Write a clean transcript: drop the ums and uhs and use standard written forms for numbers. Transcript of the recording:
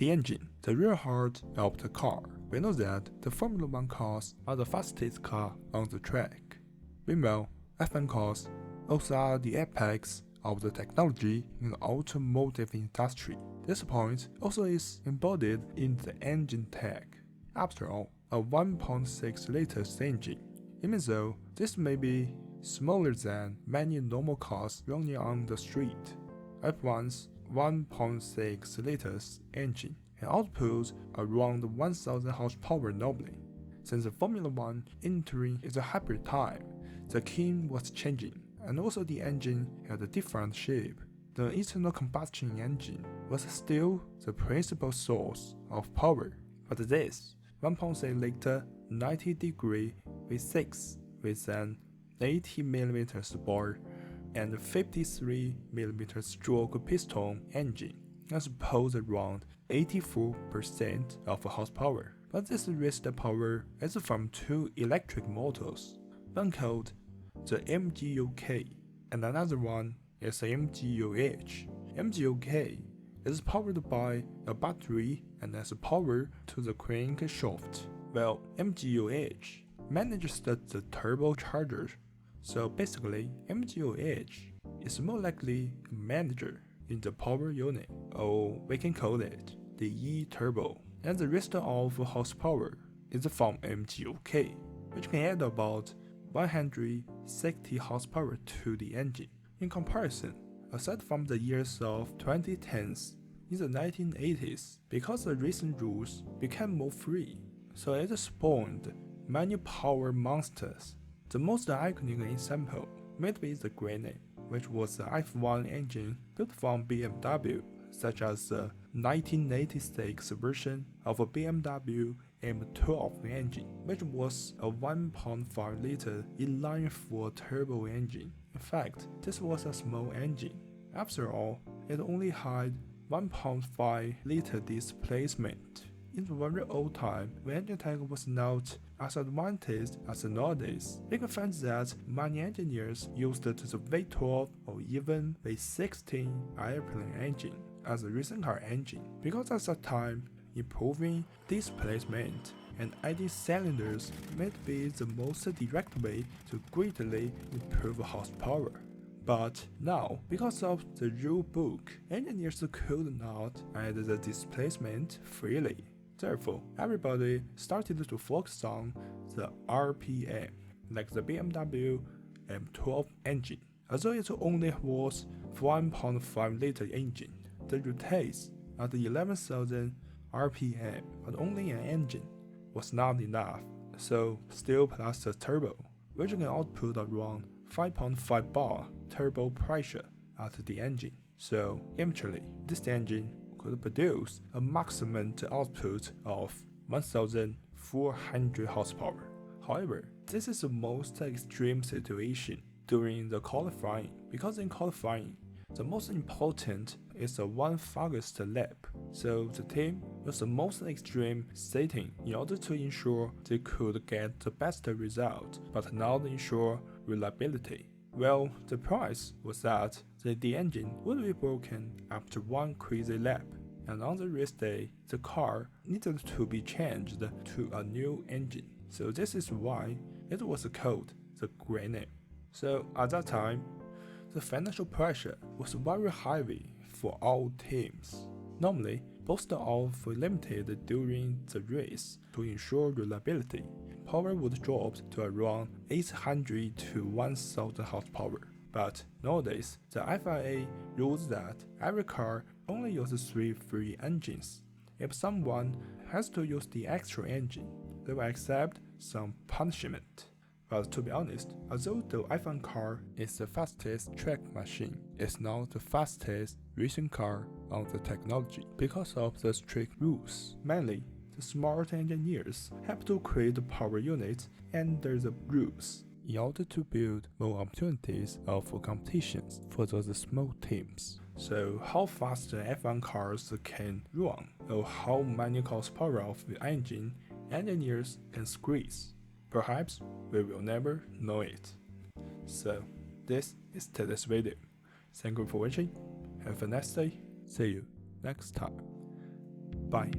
The engine, the real heart of the car. We know that the Formula 1 cars are the fastest car on the track. Meanwhile, F1 cars also are the apex of the technology in the automotive industry. This point also is embodied in the engine tag. After all, a 1.6 liters engine. Even though this may be smaller than many normal cars running on the street, F1's 1.6 liters engine can output around 1000 horsepower normally. Since the Formula 1 entering its hybrid time, the key was changing, and also the engine had a different shape. The internal combustion engine was still the principal source of power, but this 1.6 liter 90-degree V6 with an 80mm bore and 53mm stroke piston engine can suppose around 84% of horsepower. But this raised power is from two electric motors, one called the MGU-K and another one is the MGU-H. MGU-K is powered by a battery and has power to the crankshaft, while MGU-H manages the turbocharger. So basically, MGU-H is more likely a manager in the power unit, or we can call it the E-turbo. And the rest of horsepower is from MGU-K, which can add about 160 horsepower to the engine. In comparison, aside from the years of 2010s, in the 1980s, because the racing rules became more free, so it spawned many power monsters. The most iconic example might be the Grenade, which was the F1 engine built from BMW, such as the 1986 version of a BMW M12 engine, which was a 1.5 liter inline-4 turbo engine. In fact, this was a small engine. After all, it only had 1.5 liter displacement. In the very old time, when engine tech was not as advanced as nowadays, we can find that many engineers used the V12 or even V16 airplane engine as a racing car engine, because at that time, improving displacement and adding cylinders might be the most direct way to greatly improve horsepower. But now, because of the rule book, engineers could not add the displacement freely. Therefore, everybody started to focus on the RPM, like the BMW M12 engine. Although it only was 1.5 liter engine, the rotates at 11,000 RPM, but only an engine was not enough, so still plus the turbo, which can output around 5.5 bar turbo pressure at the engine. So eventually, this engine could produce a maximum output of 1,400 horsepower. However, this is the most extreme situation during the qualifying, because in qualifying, the most important is the one fastest lap, so the team was the most extreme setting in order to ensure they could get the best result, but not ensure reliability. Well, the price was that the engine would be broken after one crazy lap, and on the race day, the car needed to be changed to a new engine. So this is why it was called the Grenade. So at that time, the financial pressure was very heavy for all teams. Normally, boost off were limited during the race to ensure reliability. Power would drop to around 800 to 1000 horsepower. But nowadays, the FIA rules that every car only uses 3 free engines. If someone has to use the extra engine, they will accept some punishment. But to be honest, although the F1 car is the fastest track machine, it's not the fastest racing car on the technology because of the strict rules. Mainly, the smart engineers have to create the power units under the rules in order to build more opportunities of competitions for those small teams. So how fast the F1 cars can run, or how many horsepower of the engine engineers can squeeze, perhaps we will never know it. So this is today's video. Thank you for watching. Have a nice day. See you next time. Bye.